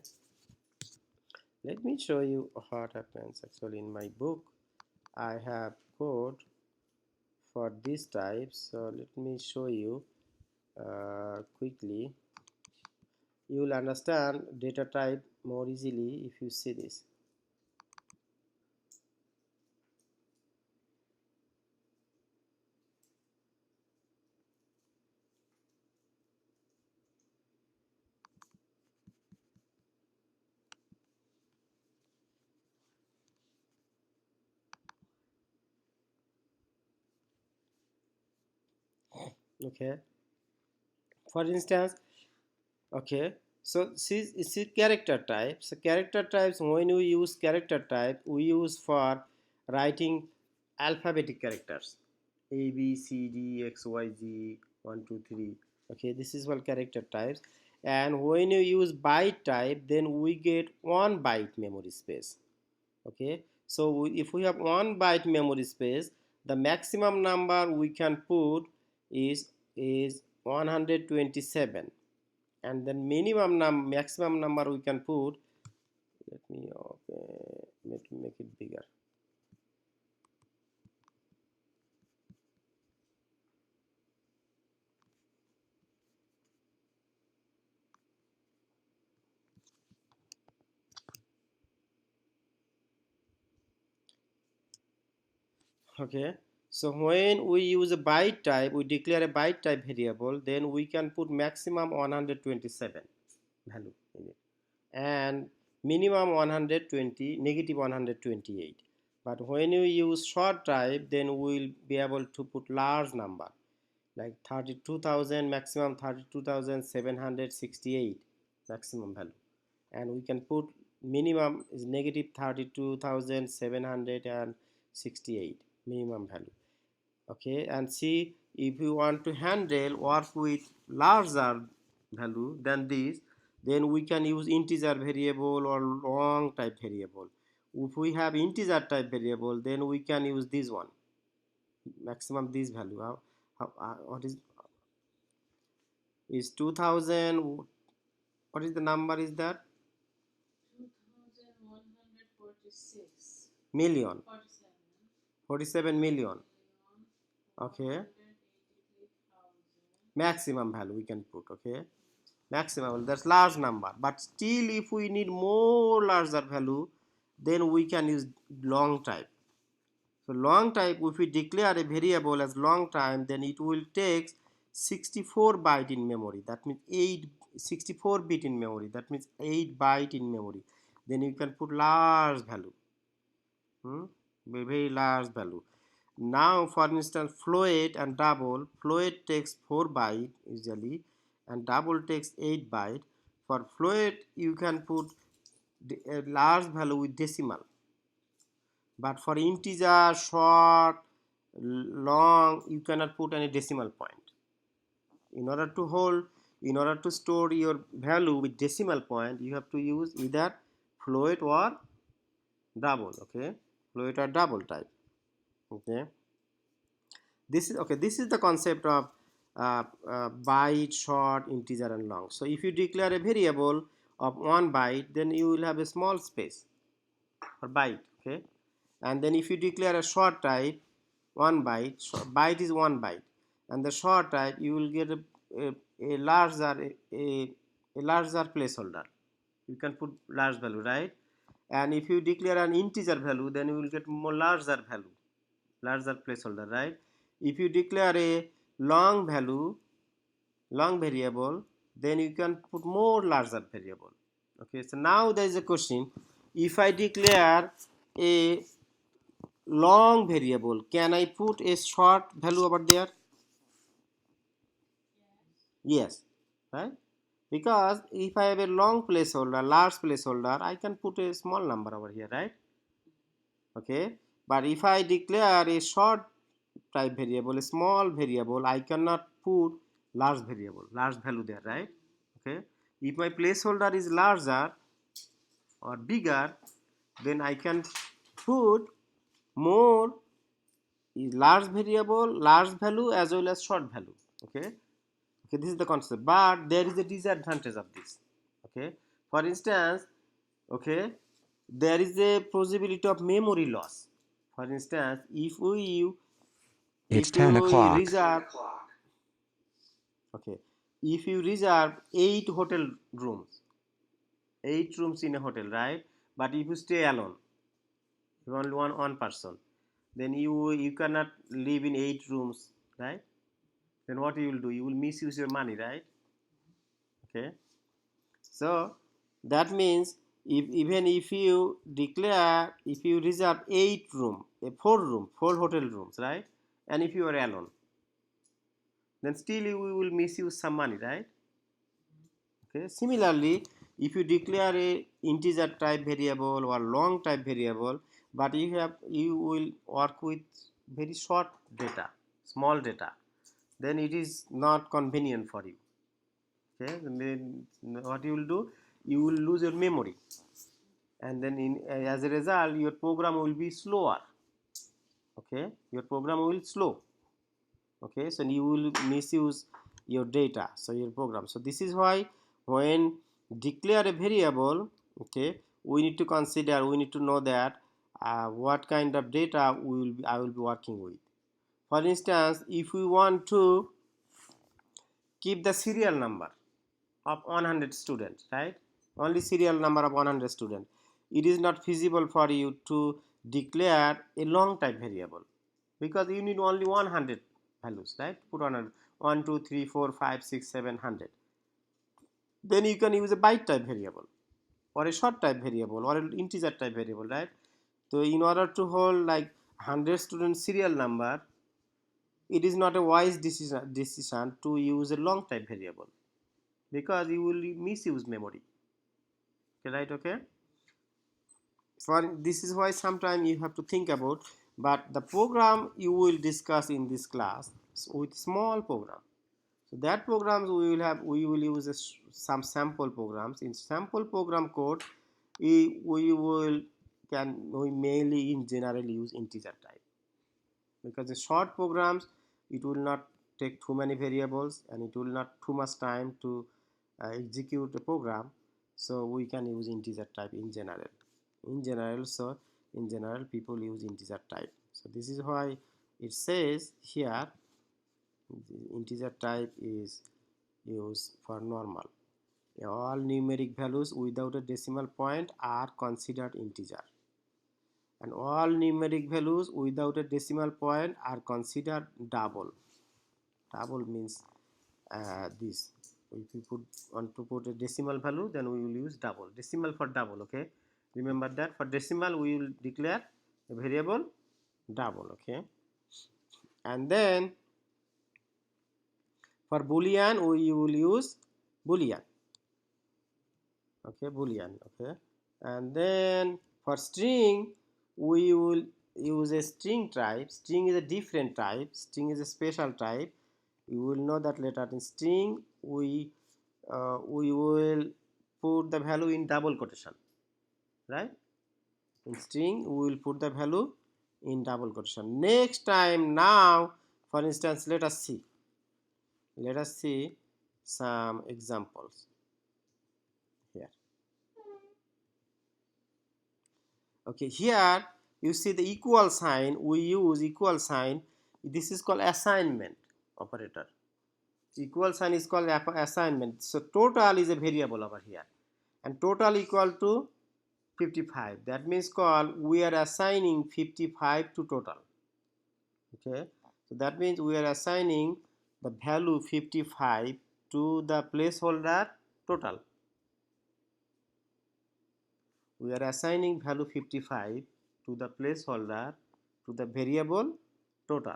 let me show you what happens. Actually, in my book I have code for this type, so let me show you quickly. You will understand data type more easily if you see this. Okay, for instance, okay, so see character types. So character types, when we use character type, we use for writing alphabetic characters: a b c d x y z 1 2 3. Okay, this is called character types. And when you use byte type, then we get 1 byte memory space. Okay, so if we have 1 byte memory space, the maximum number we can put is 127, and then maximum number we can put, let me make it bigger. Okay, so when we use a byte type, we declare a byte type variable, then we can put maximum 127 value in it, and minimum 120, negative 128. But when you use short type, then we will be able to put large number like 32,000, maximum 32,768 maximum value, and we can put minimum is negative 32,768 minimum value. Okay, and see, if you want to handle work with larger value than this, then we can use integer variable or long type variable. If we have integer type variable, then we can use this one, maximum this value. What is 2000, what is the number is that? 2146 million, 47 million. Okay, maximum value we can put. Okay, maximum, that's large number. But still, if we need more larger value, then we can use long type. So long type, if we declare a variable as long time, then it will take 64 byte in memory, that means 64 bit in memory, that means 8 byte in memory. Then you can put large value, very large value. Now for instance, float and double, float takes 4 byte usually, and double takes 8 byte. For float you can put a large value with decimal, but for integer, short, long, you cannot put any decimal point. In order to store your value with decimal point, you have to use either float or double. Okay, float or double type. Okay, this is the concept of byte, short, integer, and long. So if you declare a variable of 1 byte, then you will have a small space for byte. Okay, and then if you declare a short type, 1 byte, byte is 1 byte, and the short type, you will get a larger a larger placeholder. You can put large value, right? And if you declare an integer value, then you will get more larger value, larger placeholder, right? If you declare a long value, long variable, then you can put more larger variable. Okay, so now there is a question: if I declare a long variable, can I put a short value over there? Yes, right? Because if I have a long placeholder, large placeholder, I can put a small number over here, right? Okay, but if I declare a short type variable, a small variable, I cannot put large variable, large value there, right? Okay, if my placeholder is larger or bigger, then I can put more large variable, large value, as well as short value. Okay, okay, this is the concept, but there is a disadvantage of this. Okay, for instance, okay, there is a possibility of memory loss. For instance, It's if 10 you o'clock. reserve, okay, if you reserve 8 rooms in a hotel, right? But if you stay alone, you only one person, then you cannot live in 8 rooms, right? Then what you will do? You will misuse your money, right? Okay, so that means, even if you declare, if you reserve 8 room, a 4 room, 4 hotel rooms, right? And if you are alone, then still you will misuse some money, right? Okay, similarly, if you declare a integer type variable or long type variable, but you will work with very short data, small data, then it is not convenient for you. Okay, then what you will do, you will lose your memory, and then as a result your program will be slower. Okay, your program will slow. Okay, so you will misuse your data, so your program. So this is why when declare a variable, okay, we need to consider, we need to know that what kind of data I will be working with. For instance, if we want to keep the serial number of 100 students, right, only serial number of 100 students, it is not feasible for you to declare a long type variable, because you need only 100 values, right, put on 1 2 3 4 5 6 7 100. Then you can use a byte type variable or a short type variable or an integer type variable, right. So in order to hold like 100 student serial number, it is not a wise decision to use a long type variable, because you will misuse memory. Okay, right. Okay, for this is why sometimes you have to think about, but the program you will discuss in this class with small program. So that programs we will use some sample programs. In sample program code, we mainly in general use integer type, because the short programs, it will not take too many variables and it will not too much time to execute the program. So we can use integer type in general. So in general people use integer type. So this is why it says here the integer type is used for normal. All numeric values without a decimal point are considered integer, and all numeric values without a decimal point are considered double. Double means this. If we want to put a decimal value, then we will use double. Decimal for double. Okay, remember that for decimal we will declare a variable double. Okay, and then for boolean we will use boolean. Okay, boolean. Okay, and then for string we will use a string type. String is a different type. String is a special type. You will know that later. In string we will put the value in double quotation, right. In string we will put the value in double quotation. Next time, now for instance, let us see some examples here. Okay, here you see the equal sign. We use equal sign. This is called assignment operator. Equal sign is called assignment. So total is a variable over here, and total equal to 55. That means we are assigning 55 to total. Okay, so that means we are assigning the value 55 to the placeholder total. We are assigning value 55 to the placeholder to the variable total.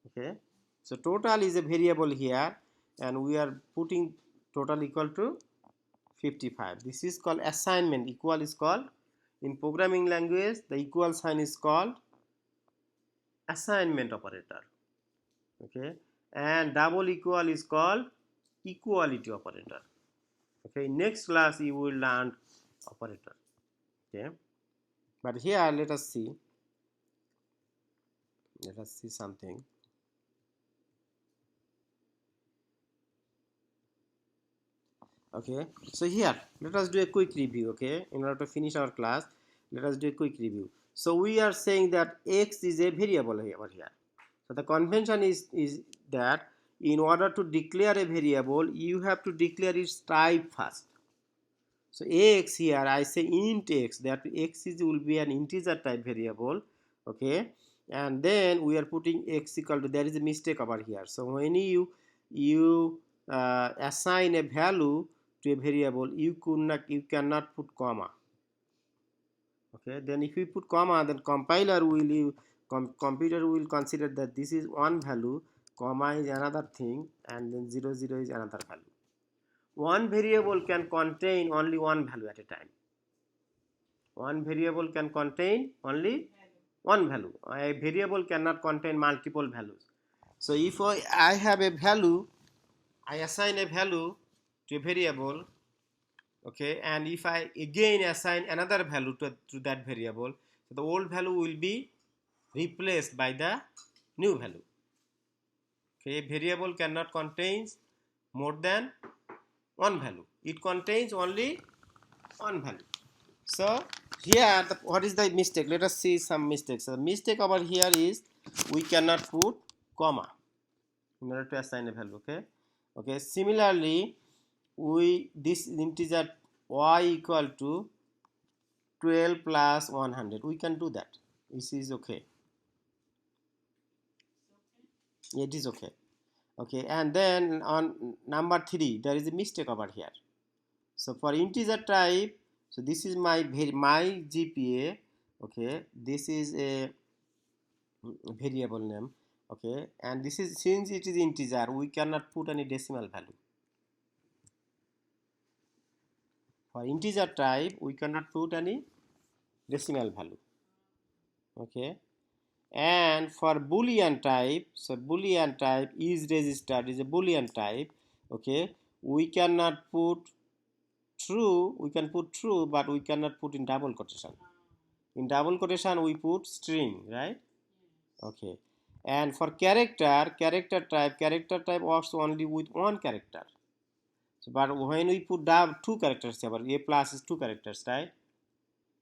Okay, so total is a variable here, and we are putting total equal to 55. This is called assignment. Equal is called, in programming language, the equal sign is called assignment operator. Okay, and double equal is called equality operator. Okay, next class you will learn operator. Okay, but here let us see something. Okay, so here let us do a quick review. Okay, in order to finish our class, let us do a quick review. So we are saying that x is a variable over here. So the convention is that in order to declare a variable, you have to declare its type first. So x here I say int x, that x will be an integer type variable. Okay, and then we are putting x equal to, there is a mistake over here. So when you assign a value to a variable, you cannot put comma. Okay, then if you put comma, then compiler will computer will consider that this is one value, comma is another thing, and then 00 is another value. One variable can contain only one value at a time. One variable can contain only one value. A variable cannot contain multiple values. So if I have a value, I assign a value to a variable, okay, and if I again assign another value to that variable, so the old value will be replaced by the new value. Okay, a variable cannot contain more than one value. It contains only one value. So here, what is the mistake? Let us see some mistakes. So the mistake over here is we cannot put comma in order to assign a value. Okay. Okay. Similarly, this integer y equal to 12 plus 100. We can do that. This is okay. It is okay. Okay. And then on number 3, there is a mistake over here. So for integer type, so this is my GPA. Okay. This is a variable name. Okay, and this is, since it is integer, we cannot put any decimal value. For integer type, we cannot put any decimal value. Okay, and for boolean type, so boolean type is registered is a boolean type. Okay, we cannot put true. We can put true, but we cannot put in double quotation. In double quotation, we put string, right? Okay, and for character type works only with one character. So, but when we put two characters here, a plus is two characters, right?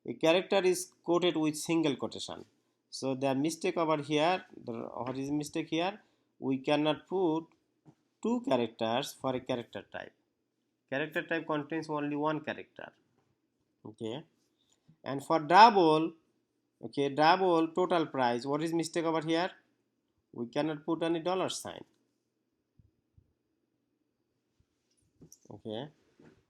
A character is quoted with single quotation. So the mistake over here, what is the mistake here? We cannot put two characters for a character type. Character type contains only one character. Okay, and for double, okay, double total price. What is mistake over here? We cannot put any dollar sign. Okay,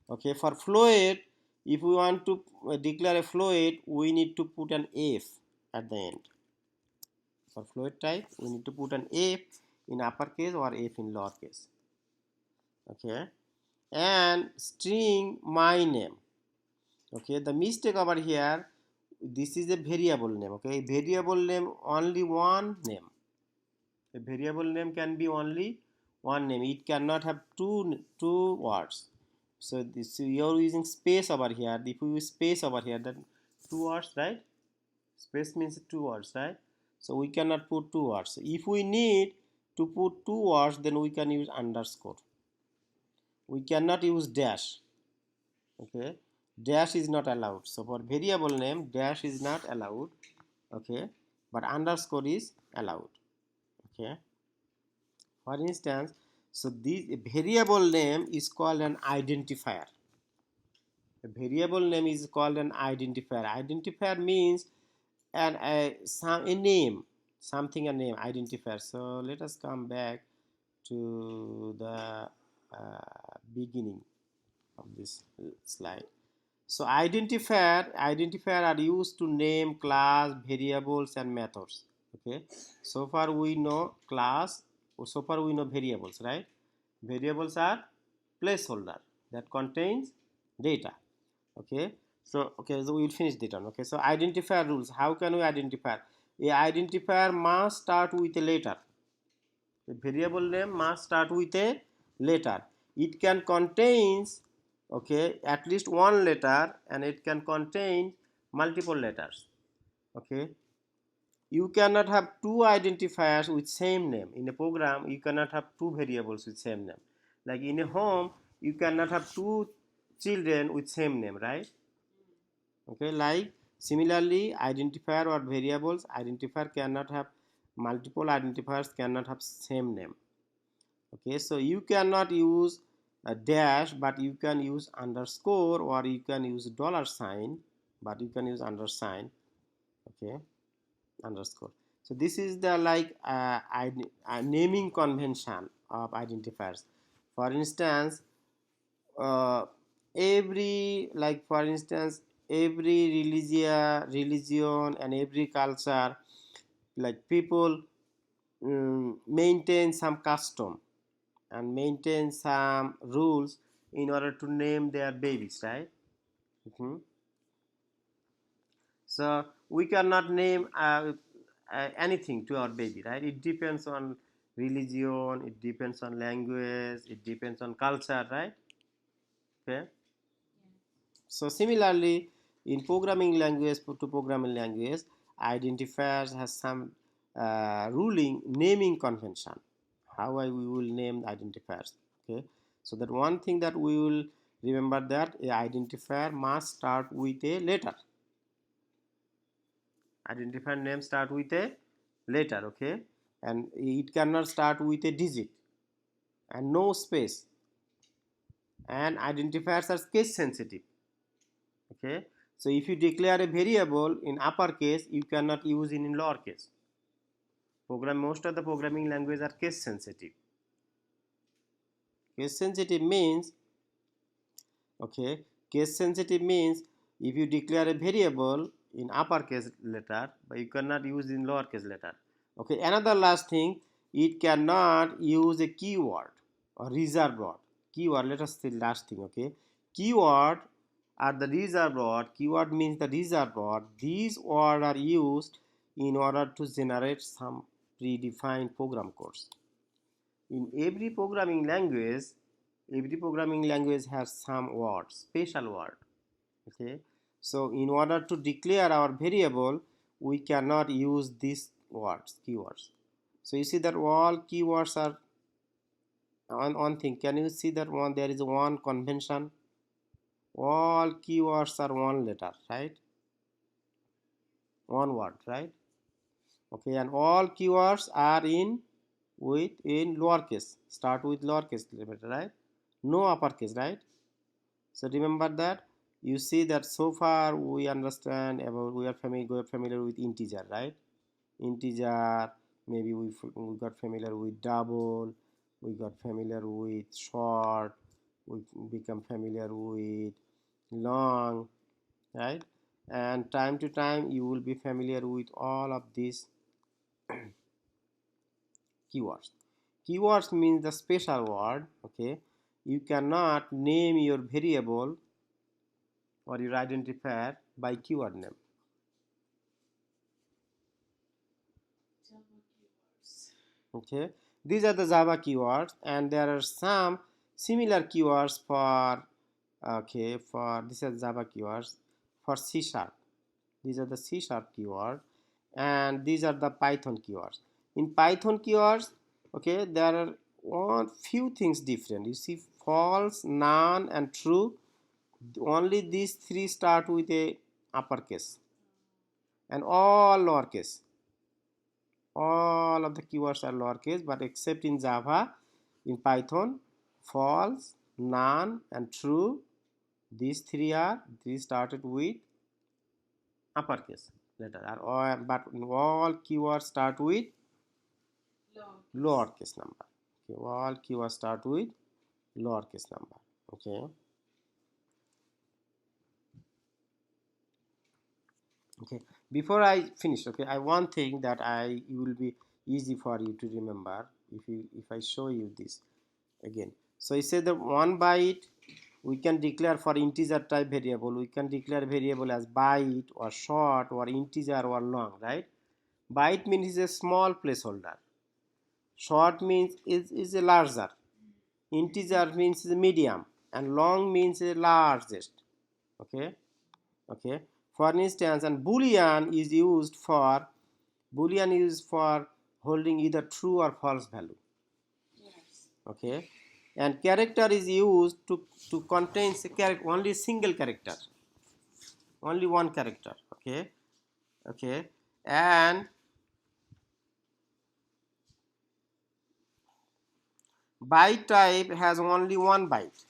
okay, for float, if we want to declare a float, we need to put an f at the end. For float type, we need to put an f in uppercase or f in lowercase. Okay, and string my name. Okay, the mistake over here, this is a variable name. Okay, variable name only one name. A variable name can be only one name. It cannot have two words. So this, you're using space over here. If we use space over here, then two words, right? Space means two words, right? So we cannot put two words. If we need to put two words, then we can use underscore. We cannot use dash. Okay, dash is not allowed. So for variable name, dash is not allowed. Okay, but underscore is allowed. Okay, for instance, so this variable name is called an identifier. A variable name is called an identifier. Identifier means a name, something, a name, identifier. So let us come back to the beginning of this slide. So identifier are used to name class, variables, and methods. Okay, so far we know class, so far we know variables, right? Variables are placeholder that contains data. Okay, so we will finish that one. Okay, so identifier rules. How can we identify? A identifier must start with a letter. A variable name must start with a letter. It can contains, okay, at least one letter, and it can contain multiple letters. Okay, you cannot have two identifiers with same name. In a program, you cannot have two variables with same name. Like in a home, you cannot have two children with same name, right? Okay, like similarly, identifier or variables, identifier cannot have multiple identifiers, cannot have same name. Okay, so you cannot use a dash, but you can use underscore, or you can use dollar sign, but you can use undersign. Okay, underscore. So this is the like naming convention of identifiers. For instance, uh, every, like for instance, every religion and every culture, like people maintain some custom and maintain some rules in order to name their babies, right? So we cannot name anything to our baby, right? It depends on religion, it depends on language, it depends on culture, right? Okay. So similarly, in programming language to programming language, identifiers has some ruling naming convention. How we will name identifiers? Okay. So that one thing that we will remember, that a identifier must start with a letter. Identifier name start with a letter. Okay, and it cannot start with a digit and no space. And identifiers are case sensitive. Okay, so if you declare a variable in uppercase, you cannot use it in lowercase. Most of the programming languages are case sensitive. Case sensitive means, okay, case sensitive means if you declare a variable in uppercase letter, but you cannot use in lowercase letter. Okay, another last thing, it cannot use a keyword or reserved word. Keyword, let us say last thing. Okay, keyword are the reserved word. Keyword means the reserved word. These words are used in order to generate some predefined program codes. In every programming language has some words, special word. Okay, so in order to declare our variable, we cannot use these words, keywords. So you see that all keywords are on one thing. Can you see that one? There is one convention. All keywords are one letter, right? One word, right? Okay, and all keywords are in lowercase. Start with lowercase letter, right? No uppercase, right? So remember that. You see that so far we understand about, we are familiar with integer, right? Integer, maybe we got familiar with double, we got familiar with short, we become familiar with long, right? And time to time you will be familiar with all of these keywords. Keywords means the special word. Okay, you cannot name your variable or your identifier by keyword name. Okay, these are the Java keywords, and there are some similar keywords for, okay, for these are Java keywords for C sharp. These are the C sharp keyword, and these are the Python keywords. In Python keywords, okay, there are one few things different. You see, false, none, and true. Only these three start with a uppercase, and all lowercase. All of the keywords are lowercase, but except in Java, in Python, false, none, and true. These started with uppercase letter, but all keywords start with lowercase number. Okay, all keywords start with lowercase number. Okay. Okay, before I finish, okay, I one thing that it will be easy for you to remember if I show you this again. So I say that one byte we can declare for integer type variable. We can declare variable as byte or short or integer or long, right? Byte means is a small placeholder. Short means is a larger. Integer means is a medium, and long means a largest. Okay. Okay, for instance, and boolean is used for holding either true or false value. Yes. Okay, and character is used to contain only single character, only one character. Okay. Okay, and byte type has only one byte.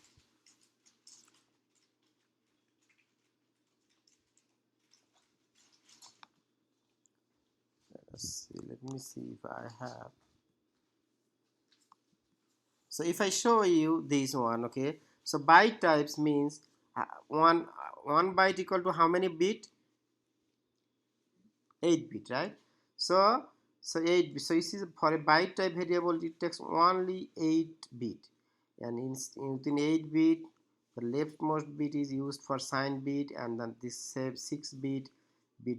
Let's see, let me see if I have. So if I show you this one, okay, so byte types means one byte equal to how many bit? 8 bit, right? So 8 bit. So you see, for a byte type variable it takes only 8 bit, and within 8 bit the leftmost bit is used for sign bit, and then this 6 bit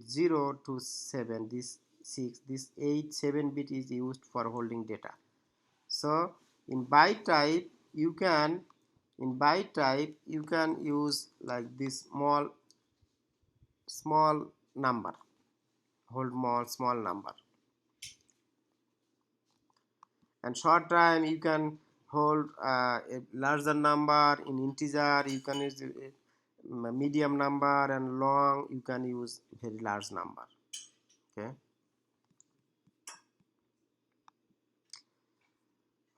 0 to 7, this 6, this 8 7 bit is used for holding data. So in byte type you can use like this small number, hold small number, and short time you can hold a larger number. In integer you can use a medium number, and long you can use very large number. Okay.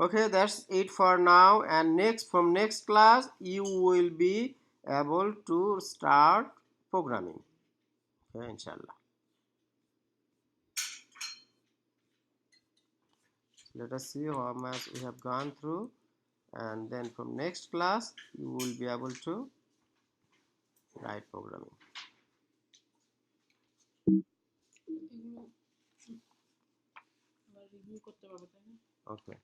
Okay, that's it for now, and from next class you will be able to start programming. Okay, inshallah. Let us see how much we have gone through, and then from next class you will be able to write programming. Okay.